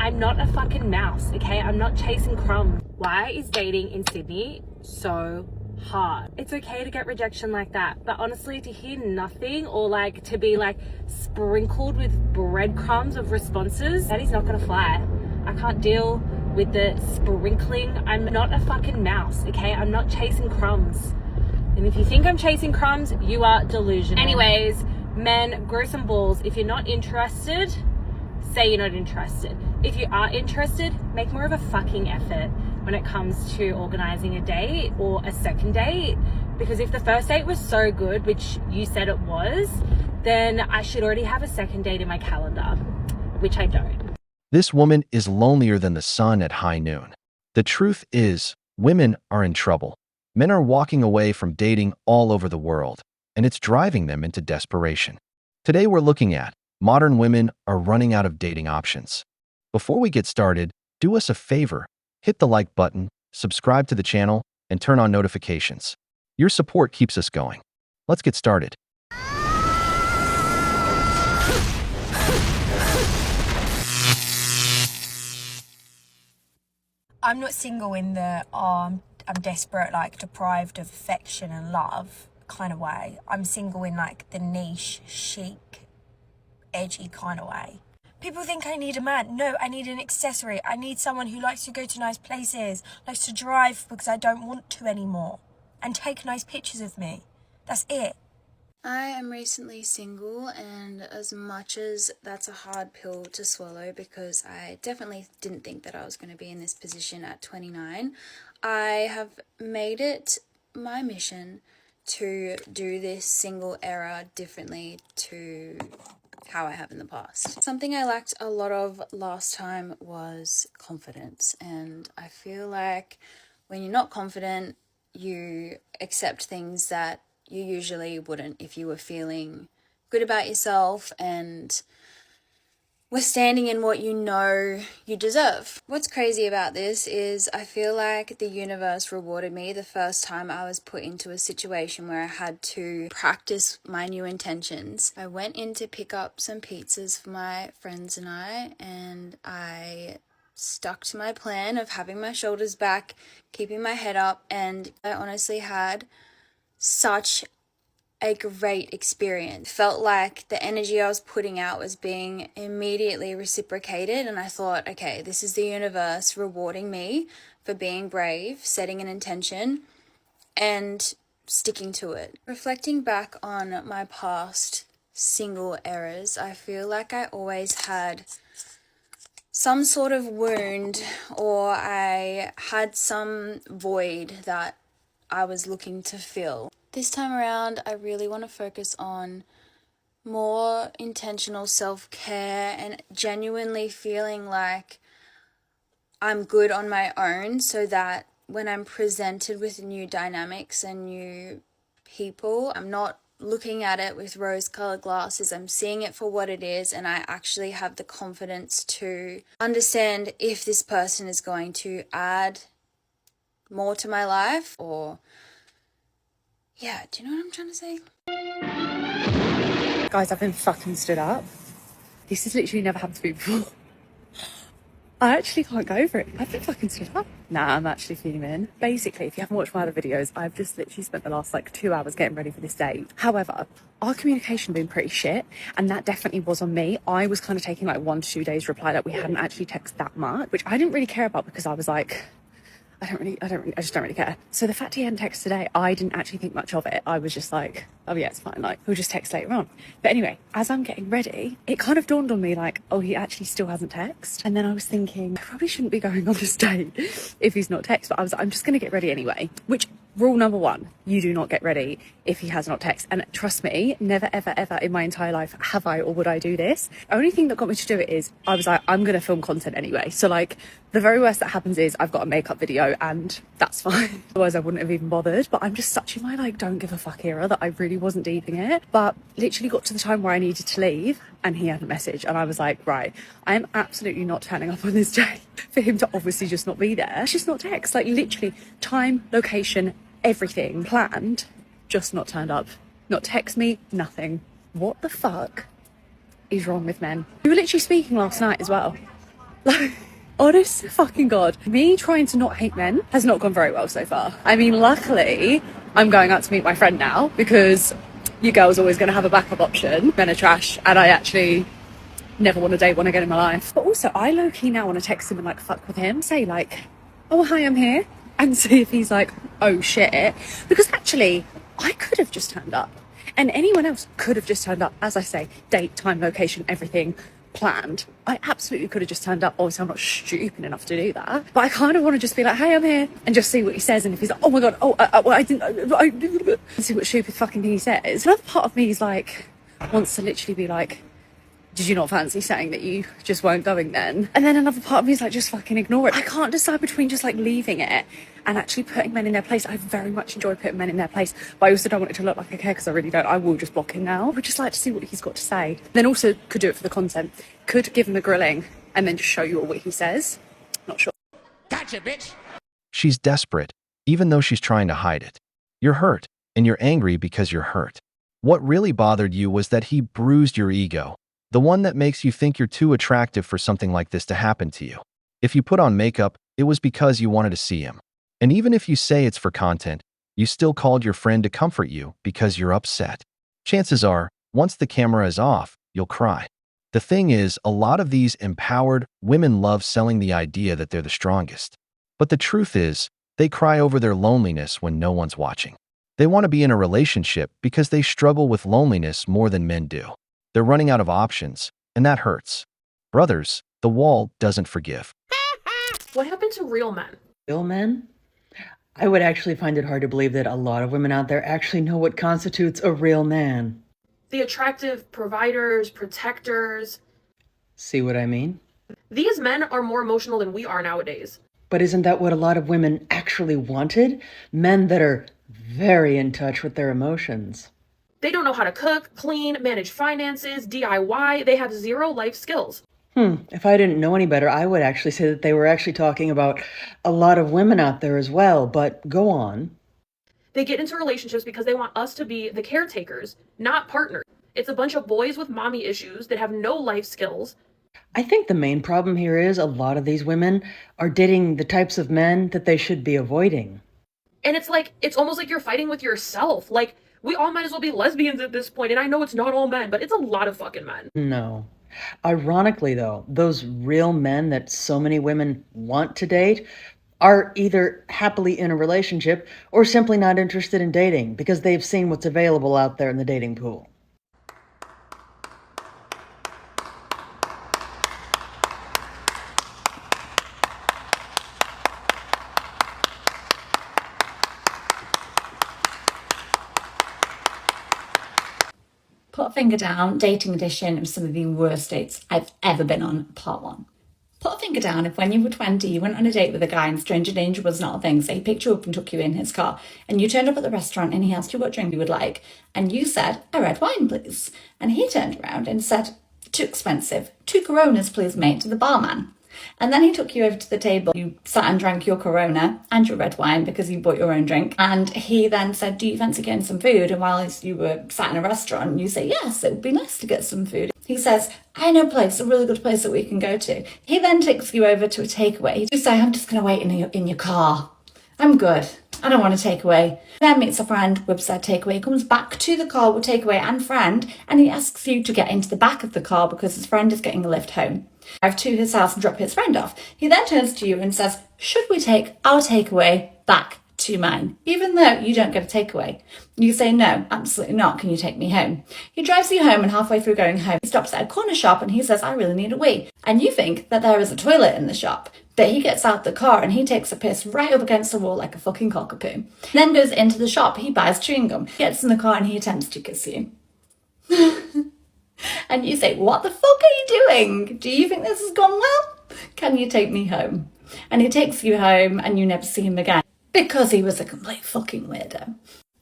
I'm not a fucking mouse, okay? I'm not chasing crumbs. Why is dating in Sydney so hard? It's okay to get rejection like that, but honestly, to hear nothing or like to be like sprinkled with breadcrumbs of responses, that is not gonna fly. I can't deal with the sprinkling. I'm not a fucking mouse, okay? I'm not chasing crumbs. And if you think I'm chasing crumbs, you are delusional. Anyways, men, grow some balls. If you're not interested, say you're not interested. If you are interested, make more of a fucking effort when it comes to organizing a date or a second date. Because if the first date was so good, which you said it was, then I should already have a second date in my calendar, which I don't. This woman is lonelier than the sun at high noon. The truth is, women are in trouble. Men are walking away from dating all over the world, and it's driving them into desperation. Today we're looking at modern women are running out of dating options. Before we get started, do us a favor, hit the like button, subscribe to the channel, and turn on notifications. Your support keeps us going. Let's get started. I'm not single in the, I'm desperate, like deprived of affection and love kind of way. I'm single in like the niche, chic, edgy kind of way. People think I need a man. No, I need an accessory. I need someone who likes to go to nice places, likes to drive because I don't want to anymore, and take nice pictures of me. That's it. I am recently single, and as much as that's a hard pill to swallow because I definitely didn't think that I was going to be in this position at 29, I have made it my mission to do this single era differently to how I have in the past. Something I lacked a lot of last time was confidence, and I feel like when you're not confident, you accept things that you usually wouldn't if you were feeling good about yourself and were standing in what you know you deserve. What's crazy about this is I feel like the universe rewarded me the first time I was put into a situation where I had to practice my new intentions. I went in to pick up some pizzas for my friends and I stuck to my plan of having my shoulders back, keeping my head up, and I honestly had such a great experience. Felt like the energy I was putting out was being immediately reciprocated, and I thought, okay, this is the universe rewarding me for being brave, setting an intention, and sticking to it. Reflecting back on my past single eras, I feel like I always had some sort of wound, or I had some void that I was looking to fill. This time around, I really want to focus on more intentional self-care and genuinely feeling like I'm good on my own, so that when I'm presented with new dynamics and new people, I'm not looking at it with rose-colored glasses. I'm seeing it for what it is, and I actually have the confidence to understand if this person is going to add more to my life or... yeah, do you know what I'm trying to say? Guys, I've been fucking stood up. This has literally never happened to me before. I actually can't go over it. I've been fucking stood up. Nah, I'm actually fuming. Basically, if you haven't watched my other videos, I've just literally spent the last 2 hours getting ready for this date. However, our communication been pretty shit, and that definitely was on me. I was kind of taking 1 to 2 days reply that we hadn't actually texted that much, which I didn't really care about because I was like, I just don't really care. So the fact he hadn't texted today, I didn't actually think much of it. I was just like, oh yeah, it's fine. We'll just text later on. But anyway, as I'm getting ready, it kind of dawned on me oh, he actually still hasn't texted. And then I was thinking, I probably shouldn't be going on this date if he's not texted. But I was like, I'm just going to get ready anyway. Which, rule number 1, you do not get ready if he has not texted. And trust me, never, ever, ever in my entire life have I or would I do this. The only thing that got me to do it is I was like, I'm going to film content anyway. So the very worst that happens is I've got a makeup video and that's fine. Otherwise I wouldn't have even bothered. But I'm just such in my don't give a fuck era that I really wasn't deeping it. But literally got to the time where I needed to leave and he hadn't messaged, and I was like, right, I am absolutely not turning up on this day for him to obviously just not be there. It's just not text. Literally time, location, everything planned, just not turned up. Not text me, nothing. What the fuck is wrong with men? We were literally speaking last night as well. Like, honest to fucking God, me trying to not hate men has not gone very well so far. I mean, luckily, I'm going out to meet my friend now because you girl's always going to have a backup option. Men are trash, and I actually never want to date one again in my life. But also, I low-key now want to text him and like fuck with him. Say like, oh, hi, I'm here. And see if he's like, oh shit. Because actually, I could have just turned up. And anyone else could have just turned up. As I say, date, time, location, everything planned. I absolutely could have just turned up. Obviously, I'm not stupid enough to do that. But I kind of want to just be like, hey, I'm here. And just see what he says. And if he's like, oh my God, I didn't, see what stupid fucking thing he says. Another part of me is like, wants to literally be like, did you not fancy saying that you just weren't going then? And then another part of me is like, just fucking ignore it. I can't decide between just like leaving it and actually putting men in their place. I very much enjoy putting men in their place, but I also don't want it to look like I care because I really don't. I will just block him now. I would just like to see what he's got to say. Then also could do it for the content. Could give him a grilling and then just show you all what he says. Not sure. Gotcha, bitch. She's desperate, even though she's trying to hide it. You're hurt, and you're angry because you're hurt. What really bothered you was that he bruised your ego. The one that makes you think you're too attractive for something like this to happen to you. If you put on makeup, it was because you wanted to see him. And even if you say it's for content, you still called your friend to comfort you because you're upset. Chances are, once the camera is off, you'll cry. The thing is, a lot of these empowered women love selling the idea that they're the strongest. But the truth is, they cry over their loneliness when no one's watching. They want to be in a relationship because they struggle with loneliness more than men do. They're running out of options, and that hurts. Brothers, the wall doesn't forgive. What happened to real men? Real men? I would actually find it hard to believe that a lot of women out there actually know what constitutes a real man. The attractive providers, protectors. See what I mean? These men are more emotional than we are nowadays. But isn't that what a lot of women actually wanted? Men that are very in touch with their emotions. They don't know how to cook, clean, manage finances, DIY. They have zero life skills. If I didn't know any better, I would actually say that they were actually talking about a lot of women out there as well, but go on. They get into relationships because they want us to be the caretakers, not partners. It's a bunch of boys with mommy issues that have no life skills. I think the main problem here is a lot of these women are dating the types of men that they should be avoiding. And it's almost like you're fighting with yourself. Like, we all might as well be lesbians at this point. And I know it's not all men, but it's a lot of fucking men. No. Ironically, though, those real men that so many women want to date are either happily in a relationship or simply not interested in dating because they've seen what's available out there in the dating pool. Put a finger down, dating edition of some of the worst dates I've ever been on, part 1. Put a finger down if when you were 20, you went on a date with a guy and stranger danger was not a thing, so he picked you up and took you in his car, and you turned up at the restaurant and he asked you what drink you would like, and you said, a red wine, please. And he turned around and said, too expensive, 2 Coronas, please, mate, to the barman. And then he took you over to the table. You sat and drank your Corona and your red wine because you bought your own drink. And he then said, do you fancy getting some food? And while you were sat in a restaurant, you say, yes, it would be nice to get some food. He says, I know a place, a really good place that we can go to. He then takes you over to a takeaway. You say, I'm just going to wait in your car. I'm good. I don't want a takeaway. Then meets a friend, whips their takeaway, comes back to the car with takeaway and friend, and he asks you to get into the back of the car because his friend is getting a lift home. Drive to his house and drop his friend off. He then turns to you and says, should we take our takeaway back to mine, even though you don't get a takeaway? You say, no, absolutely not. Can you take me home? He drives you home, and halfway through going home, he stops at a corner shop and he says, I really need a wee. And you think that there is a toilet in the shop. But he gets out the car and he takes a piss right up against the wall like a fucking cockapoo. Then goes into the shop, he buys chewing gum, gets in the car and he attempts to kiss you. And you say, what the fuck are you doing? Do you think this has gone well? Can you take me home? And he takes you home and you never see him again. Because he was a complete fucking weirdo.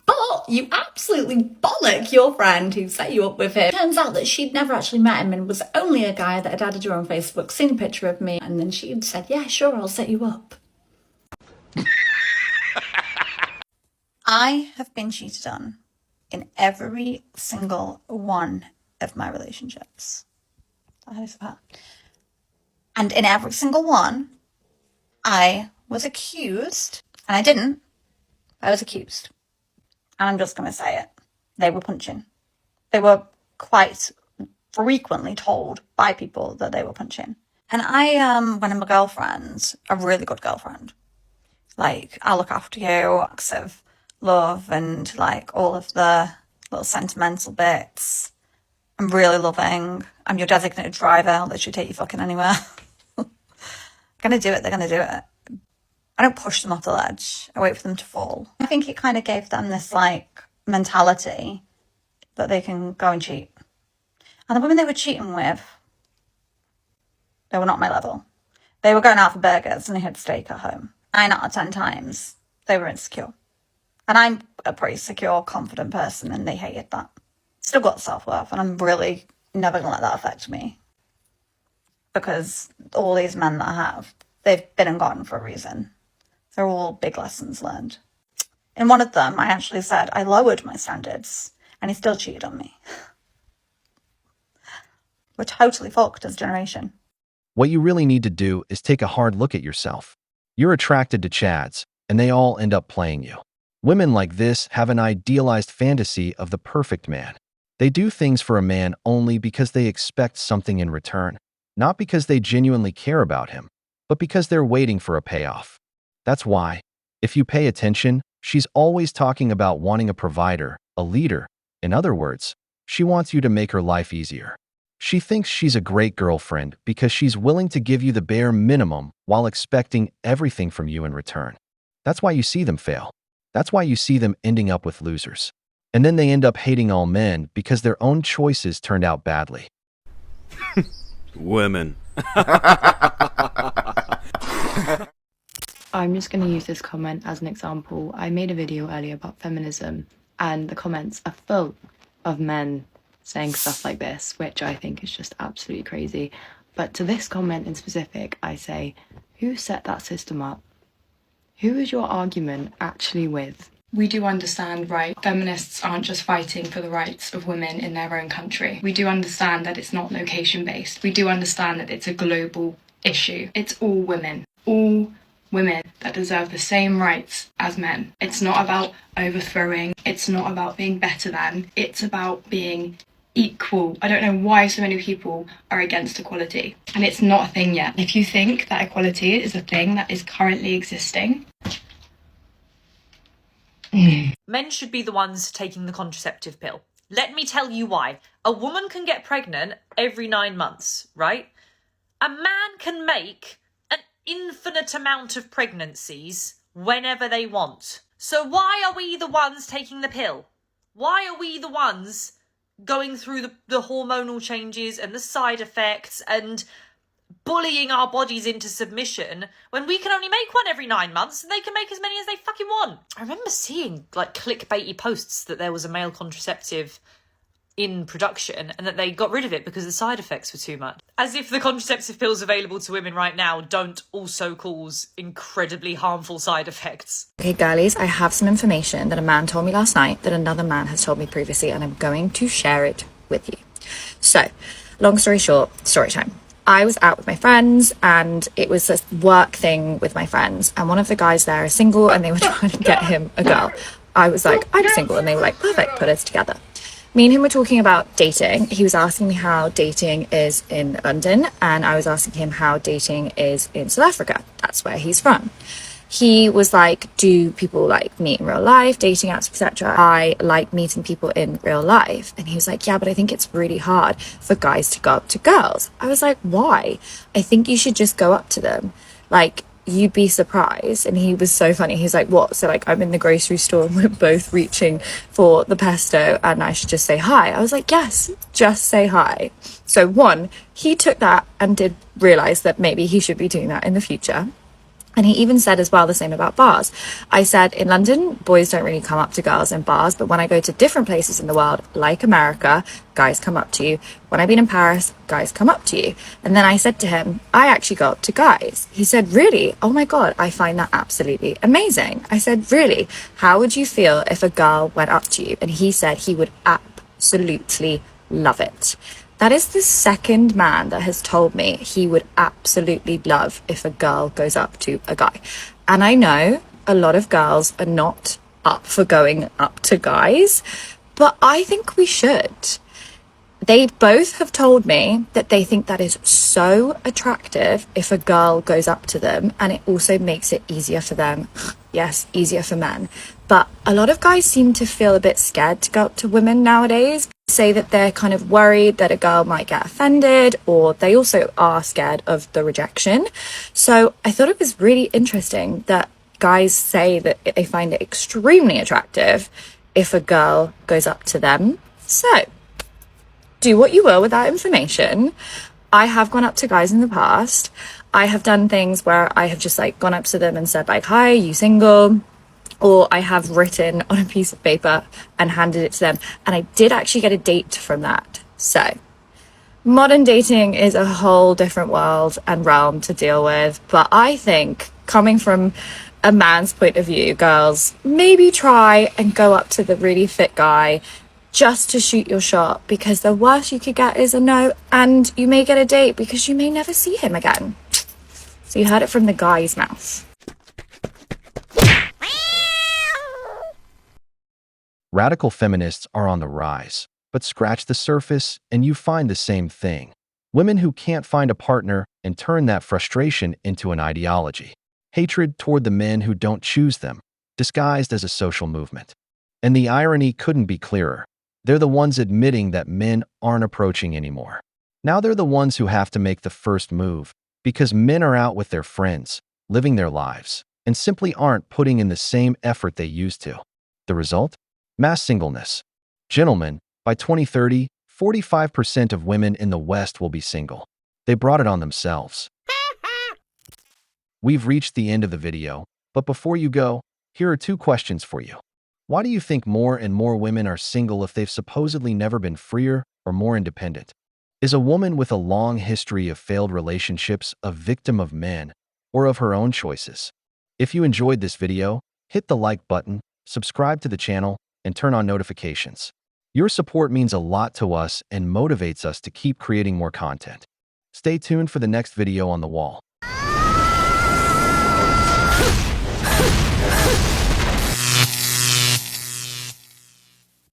But you absolutely bollock your friend who set you up with him. Turns out that she'd never actually met him and was only a guy that had added her on Facebook, seen a picture of me, and then she'd said, yeah, sure, I'll set you up. I have been cheated on in every single one of my relationships. That is that. And in every single one, I was accused, and I didn't, I was accused. And I'm just going to say it. They were punching. They were quite frequently told by people that they were punching. And when I'm a girlfriend, a really good girlfriend, like, I'll look after you, acts of love and like all of the little sentimental bits. I'm really loving. I'm your designated driver. I'll literally take you fucking anywhere. Gonna do it, they're gonna do it. I don't push them off the ledge. I wait for them to fall. I think it kind of gave them this like mentality that they can go and cheat. And the women they were cheating with, they were not my level. They were going out for burgers and they had steak at home. 9 out of 10 times, they were insecure. And I'm a pretty secure, confident person, and they hated that. Still got self-worth, and I'm really never going to let that affect me. Because all these men that I have, they've been and gone for a reason. They're all big lessons learned. In one of them, I actually said I lowered my standards, and he still cheated on me. We're totally fucked as a generation. What you really need to do is take a hard look at yourself. You're attracted to chads, and they all end up playing you. Women like this have an idealized fantasy of the perfect man. They do things for a man only because they expect something in return, not because they genuinely care about him, but because they're waiting for a payoff. That's why, if you pay attention, she's always talking about wanting a provider, a leader. In other words, she wants you to make her life easier. She thinks she's a great girlfriend because she's willing to give you the bare minimum while expecting everything from you in return. That's why you see them fail. That's why you see them ending up with losers. And then they end up hating all men because their own choices turned out badly. Women. I'm just going to use this comment as an example. I made a video earlier about feminism, and the comments are full of men saying stuff like this, which I think is just absolutely crazy. But to this comment in specific, I say, who set that system up? Who is your argument actually with? We do understand, right, feminists aren't just fighting for the rights of women in their own country. We do understand that it's not location-based. We do understand that it's a global issue. It's all women that deserve the same rights as men. It's not about overthrowing. It's not about being better than. It's about being equal. I don't know why so many people are against equality, and it's not a thing yet. If you think that equality is a thing that is currently existing, men should be the ones taking the contraceptive pill. Let me tell you why. A woman can get pregnant every 9 months, right? A man can make an infinite amount of pregnancies whenever they want. So why are we the ones taking the pill? Why are we the ones going through the hormonal changes and the side effects and bullying our bodies into submission when we can only make one every 9 months and they can make as many as they fucking want? I remember seeing like clickbaity posts that there was a male contraceptive in production and that they got rid of it because the side effects were too much. As if the contraceptive pills available to women right now don't also cause incredibly harmful side effects. Okay, girlies, I have some information that a man told me last night that another man has told me previously, and I'm going to share it with you. So, long story short, story time. I was out with my friends and it was a work thing with my friends, and one of the guys there is single and they were trying to get him a girl. I was like, I'm single, and they were like, perfect, put us together. Me and him were talking about dating. He was asking me how dating is in London, and I was asking him how dating is in South Africa. That's where he's from. He was like, do people like meet in real life, dating apps, etc.? I like meeting people in real life. And he was like, yeah, but I think it's really hard for guys to go up to girls. I was like, why? I think you should just go up to them. Like, you'd be surprised. And he was so funny. He's like, what? So like, I'm in the grocery store and we're both reaching for the pesto and I should just say hi. I was like, yes, just say hi. So one, he took that and did realize that maybe he should be doing that in the future. And he even said as well the same about bars. I said, in London, boys don't really come up to girls in bars, but when I go to different places in the world, like America, guys come up to you. When I've been in Paris, guys come up to you. And then I said to him, I actually go up to guys. He said, really? Oh my God, I find that absolutely amazing. I said, really? How would you feel if a girl went up to you? And he said he would absolutely love it. That is the second man that has told me he would absolutely love if a girl goes up to a guy. And I know a lot of girls are not up for going up to guys, but I think we should. They both have told me that they think that is so attractive if a girl goes up to them, and it also makes it easier for them. Yes, easier for men. But a lot of guys seem to feel a bit scared to go up to women nowadays, say that they're kind of worried that a girl might get offended, or they also are scared of the rejection. So I thought it was really interesting that guys say that they find it extremely attractive if a girl goes up to them. So do what you will with that information. I have gone up to guys in the past. I have done things where I have just like gone up to them and said like, hi, are you single? Or I have written on a piece of paper and handed it to them. And I did actually get a date from that. So modern dating is a whole different world and realm to deal with. But I think coming from a man's point of view, girls, maybe try and go up to the really fit guy just to shoot your shot, because the worst you could get is a no, and you may get a date because you may never see him again. So you heard it from the guy's mouth. Radical feminists are on the rise, but scratch the surface and you find the same thing. Women who can't find a partner and turn that frustration into an ideology. Hatred toward the men who don't choose them, disguised as a social movement. And the irony couldn't be clearer. They're the ones admitting that men aren't approaching anymore. Now they're the ones who have to make the first move, because men are out with their friends, living their lives, and simply aren't putting in the same effort they used to. The result? Mass singleness. Gentlemen, by 2030, 45% of women in the West will be single. They brought it on themselves. We've reached the end of the video, but before you go, here are 2 questions for you. Why do you think more and more women are single if they've supposedly never been freer or more independent? Is a woman with a long history of failed relationships a victim of men or of her own choices? If you enjoyed this video, hit the like button, subscribe to the channel, and turn on notifications. Your support means a lot to us and motivates us to keep creating more content. Stay tuned for the next video on the wall.